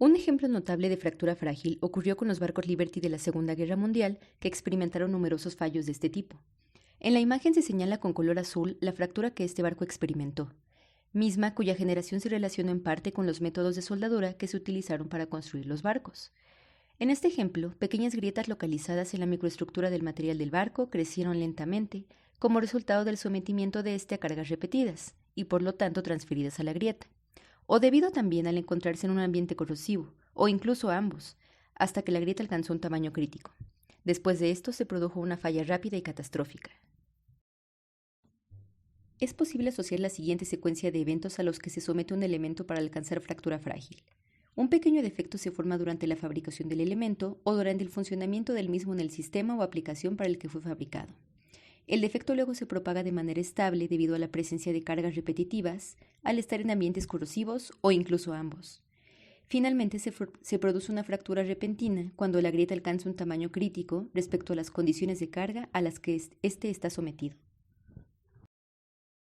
Un ejemplo notable de fractura frágil ocurrió con los barcos Liberty de la Segunda Guerra Mundial, que experimentaron numerosos fallos de este tipo. En la imagen se señala con color azul la fractura que este barco experimentó, misma cuya generación se relacionó en parte con los métodos de soldadura que se utilizaron para construir los barcos. En este ejemplo, pequeñas grietas localizadas en la microestructura del material del barco crecieron lentamente como resultado del sometimiento de este a cargas repetidas y por lo tanto transferidas a la grieta, o debido también al encontrarse en un ambiente corrosivo, o incluso ambos, hasta que la grieta alcanzó un tamaño crítico. Después de esto se produjo una falla rápida y catastrófica. Es posible asociar la siguiente secuencia de eventos a los que se somete un elemento para alcanzar fractura frágil. Un pequeño defecto se forma durante la fabricación del elemento o durante el funcionamiento del mismo en el sistema o aplicación para el que fue fabricado. El defecto luego se propaga de manera estable debido a la presencia de cargas repetitivas, al estar en ambientes corrosivos o incluso ambos. Finalmente se produce una fractura repentina cuando la grieta alcanza un tamaño crítico respecto a las condiciones de carga a las que éste está sometido.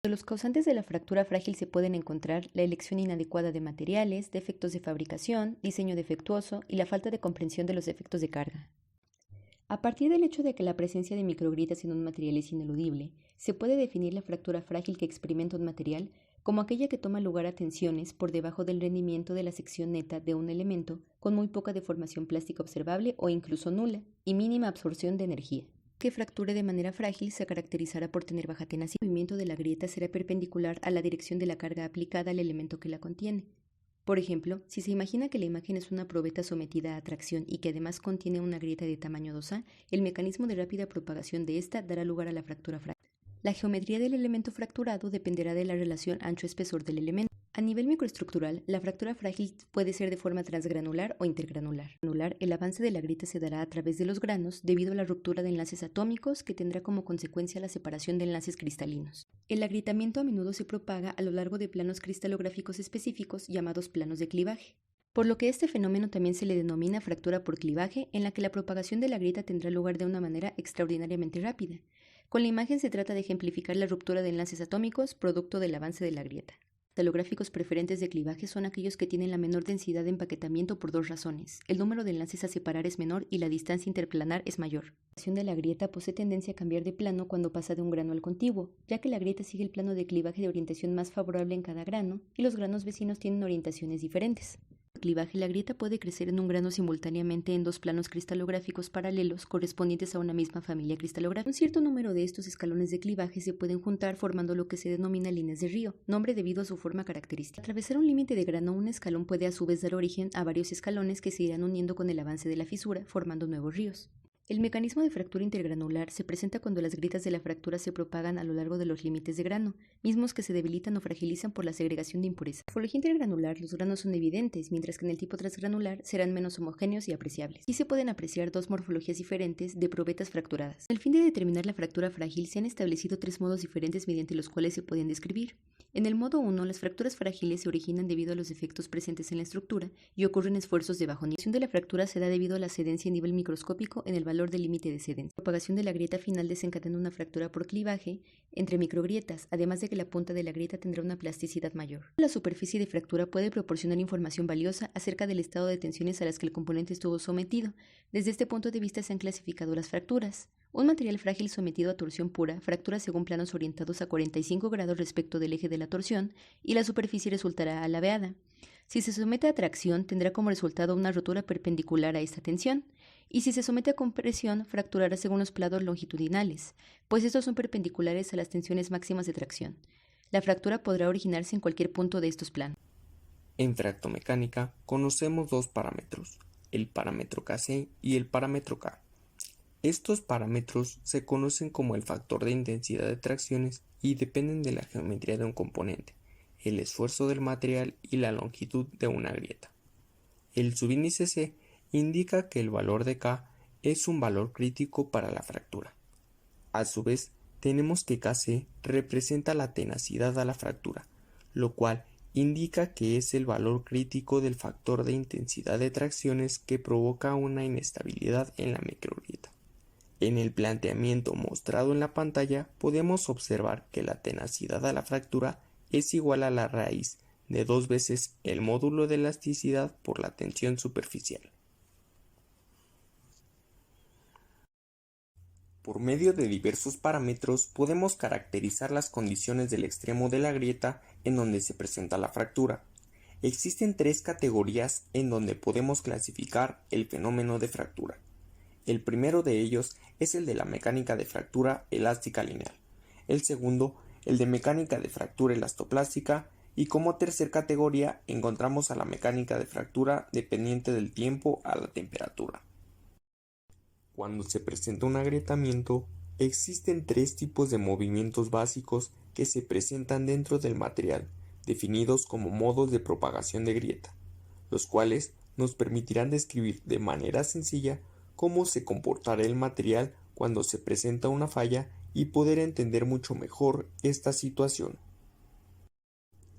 De los causantes de la fractura frágil se pueden encontrar la elección inadecuada de materiales, defectos de fabricación, diseño defectuoso y la falta de comprensión de los efectos de carga. A partir del hecho de que la presencia de microgrietas en un material es ineludible, se puede definir la fractura frágil que experimenta un material como aquella que toma lugar a tensiones por debajo del rendimiento de la sección neta de un elemento con muy poca deformación plástica observable o incluso nula y mínima absorción de energía. Que fracture de manera frágil se caracterizará por tener baja tenacidad. El movimiento de la grieta será perpendicular a la dirección de la carga aplicada al elemento que la contiene. Por ejemplo, si se imagina que la imagen es una probeta sometida a tracción y que además contiene una grieta de tamaño 2A, el mecanismo de rápida propagación de esta dará lugar a la fractura frágil. La geometría del elemento fracturado dependerá de la relación ancho-espesor del elemento. A nivel microestructural, la fractura frágil puede ser de forma transgranular o intergranular. El avance de la grieta se dará a través de los granos debido a la ruptura de enlaces atómicos que tendrá como consecuencia la separación de enlaces cristalinos. El agrietamiento a menudo se propaga a lo largo de planos cristalográficos específicos llamados planos de clivaje, por lo que este fenómeno también se le denomina fractura por clivaje, en la que la propagación de la grieta tendrá lugar de una manera extraordinariamente rápida. Con la imagen se trata de ejemplificar la ruptura de enlaces atómicos producto del avance de la grieta. Los cristalográficos preferentes de clivaje son aquellos que tienen la menor densidad de empaquetamiento por dos razones. El número de enlaces a separar es menor y la distancia interplanar es mayor. La orientación de la grieta posee tendencia a cambiar de plano cuando pasa de un grano al contiguo, ya que la grieta sigue el plano de clivaje de orientación más favorable en cada grano y los granos vecinos tienen orientaciones diferentes. Clivaje, la grieta puede crecer en un grano simultáneamente en dos planos cristalográficos paralelos correspondientes a una misma familia cristalográfica. Un cierto número de estos escalones de clivaje se pueden juntar formando lo que se denomina líneas de río, nombre debido a su forma característica. Al atravesar un límite de grano, un escalón puede a su vez dar origen a varios escalones que se irán uniendo con el avance de la fisura, formando nuevos ríos. El mecanismo de fractura intergranular se presenta cuando las grietas de la fractura se propagan a lo largo de los límites de grano, mismos que se debilitan o fragilizan por la segregación de impurezas. En la morfología intergranular, los granos son evidentes, mientras que en el tipo transgranular serán menos homogéneos y apreciables. Y se pueden apreciar dos morfologías diferentes de probetas fracturadas. Con el fin de determinar la fractura frágil, se han establecido tres modos diferentes mediante los cuales se pueden describir. En el modo 1, las fracturas frágiles se originan debido a los defectos presentes en la estructura y ocurren esfuerzos de bajo nivel. La acción de la fractura se da debido a la cedencia a nivel microscópico en el valor del límite de cedencia. La propagación de la grieta final desencadena una fractura por clivaje entre microgrietas, además de que la punta de la grieta tendrá una plasticidad mayor. La superficie de fractura puede proporcionar información valiosa acerca del estado de tensiones a las que el componente estuvo sometido. Desde este punto de vista se han clasificado las fracturas. Un material frágil sometido a torsión pura fractura según planos orientados a 45 grados respecto del eje de la torsión y la superficie resultará alabeada. Si se somete a tracción, tendrá como resultado una rotura perpendicular a esta tensión, y si se somete a compresión, fracturará según los planos longitudinales, pues estos son perpendiculares a las tensiones máximas de tracción. La fractura podrá originarse en cualquier punto de estos planos. En fractomecánica conocemos dos parámetros, el parámetro Kc y el parámetro K. Estos parámetros se conocen como el factor de intensidad de tracciones y dependen de la geometría de un componente, el esfuerzo del material y la longitud de una grieta. El subíndice C indica que el valor de K es un valor crítico para la fractura. A su vez, tenemos que Kc representa la tenacidad a la fractura, lo cual indica que es el valor crítico del factor de intensidad de tracciones que provoca una inestabilidad en la microgrieta. En el planteamiento mostrado en la pantalla podemos observar que la tenacidad a la fractura es igual a la raíz de 2 veces el módulo de elasticidad por la tensión superficial. Por medio de diversos parámetros podemos caracterizar las condiciones del extremo de la grieta en donde se presenta la fractura. Existen 3 categorías en donde podemos clasificar el fenómeno de fractura. El primero de ellos es el de la mecánica de fractura elástica lineal. El segundo, el de mecánica de fractura elastoplástica, y como tercer categoría encontramos a la mecánica de fractura dependiente del tiempo a la temperatura. Cuando se presenta un agrietamiento, existen 3 tipos de movimientos básicos que se presentan dentro del material, definidos como modos de propagación de grieta, los cuales nos permitirán describir de manera sencilla cómo se comportará el material cuando se presenta una falla y poder entender mucho mejor esta situación.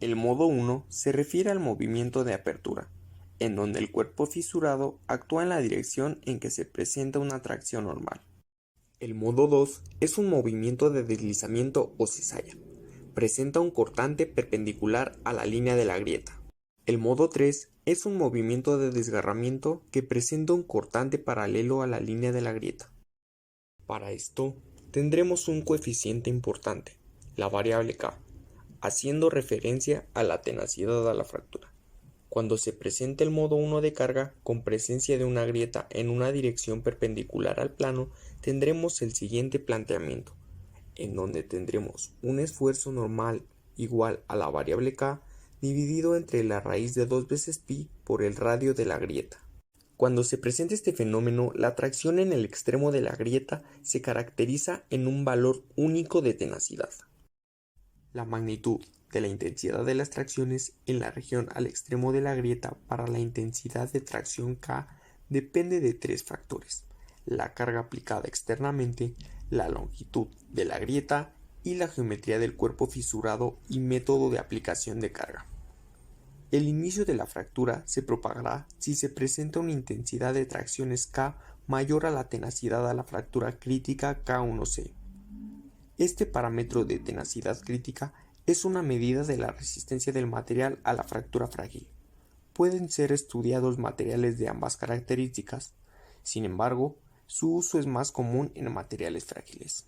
El modo 1 se refiere al movimiento de apertura, en donde el cuerpo fisurado actúa en la dirección en que se presenta una tracción normal. El modo 2 es un movimiento de deslizamiento o cizalla. Presenta un cortante perpendicular a la línea de la grieta. El modo 3 es un movimiento de desgarramiento que presenta un cortante paralelo a la línea de la grieta. Para esto, tendremos un coeficiente importante, la variable K, haciendo referencia a la tenacidad a la fractura. Cuando se presenta el modo 1 de carga con presencia de una grieta en una dirección perpendicular al plano, tendremos el siguiente planteamiento, en donde tendremos un esfuerzo normal igual a la variable K dividido entre la raíz de 2 veces pi por el radio de la grieta. Cuando se presenta este fenómeno, la tracción en el extremo de la grieta se caracteriza en un valor único de tenacidad. La magnitud de la intensidad de las tracciones en la región al extremo de la grieta para la intensidad de tracción K depende de 3 factores: la carga aplicada externamente, la longitud de la grieta y la geometría del cuerpo fisurado y método de aplicación de carga. El inicio de la fractura se propagará si se presenta una intensidad de tracciones K mayor a la tenacidad a la fractura crítica K1C. Este parámetro de tenacidad crítica es una medida de la resistencia del material a la fractura frágil. Pueden ser estudiados materiales de ambas características, sin embargo, su uso es más común en materiales frágiles.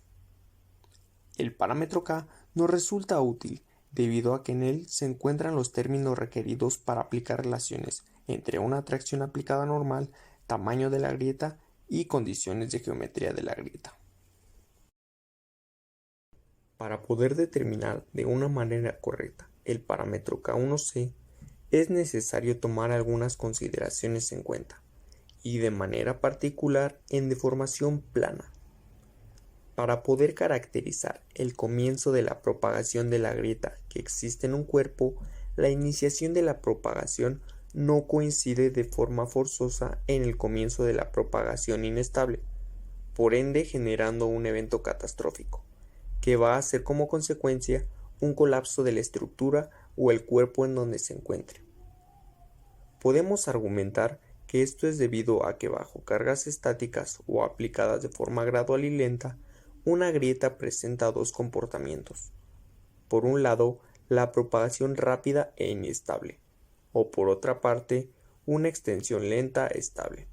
El parámetro K nos resulta útil debido a que en él se encuentran los términos requeridos para aplicar relaciones entre una tracción aplicada normal, tamaño de la grieta y condiciones de geometría de la grieta. Para poder determinar de una manera correcta el parámetro K1C, es necesario tomar algunas consideraciones en cuenta, y de manera particular en deformación plana. Para poder caracterizar el comienzo de la propagación de la grieta que existe en un cuerpo, la iniciación de la propagación no coincide de forma forzosa en el comienzo de la propagación inestable, por ende generando un evento catastrófico, que va a ser como consecuencia un colapso de la estructura o el cuerpo en donde se encuentre. Podemos argumentar que esto es debido a que bajo cargas estáticas o aplicadas de forma gradual y lenta, una grieta presenta 2 comportamientos. Por un lado, la propagación rápida e inestable, o por otra parte, una extensión lenta estable.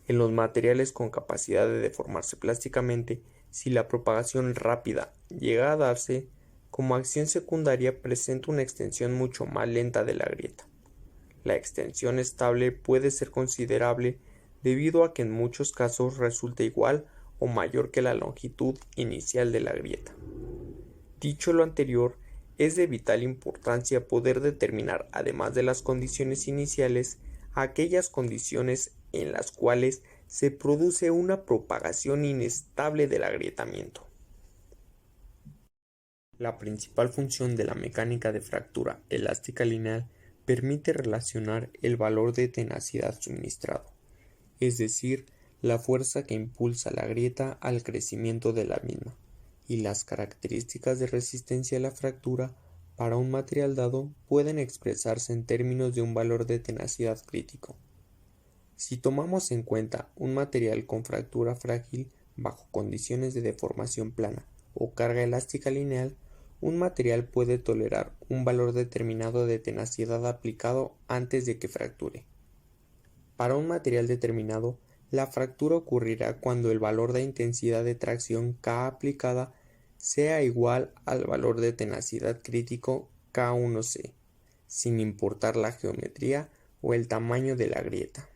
En los materiales con capacidad de deformarse plásticamente, si la propagación rápida llega a darse, como acción secundaria presenta una extensión mucho más lenta de la grieta. La extensión estable puede ser considerable debido a que en muchos casos resulta igual o mayor que la longitud inicial de la grieta. Dicho lo anterior, es de vital importancia poder determinar, además de las condiciones iniciales, aquellas condiciones en las cuales se produce una propagación inestable del agrietamiento. La principal función de la mecánica de fractura elástica lineal permite relacionar el valor de tenacidad suministrado, es decir, la fuerza que impulsa la grieta al crecimiento de la misma, y las características de resistencia a la fractura para un material dado pueden expresarse en términos de un valor de tenacidad crítico. Si tomamos en cuenta un material con fractura frágil bajo condiciones de deformación plana o carga elástica lineal, Un material puede tolerar un valor determinado de tenacidad aplicado antes de que fracture. Para un material determinado, la fractura ocurrirá cuando el valor de intensidad de tracción K aplicada sea igual al valor de tenacidad crítico K1C, sin importar la geometría o el tamaño de la grieta.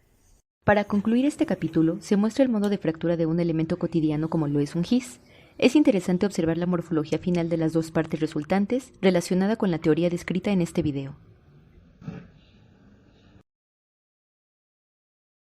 Para concluir este capítulo, se muestra el modo de fractura de un elemento cotidiano como lo es un gis. Es interesante observar la morfología final de las dos partes resultantes relacionada con la teoría descrita en este video.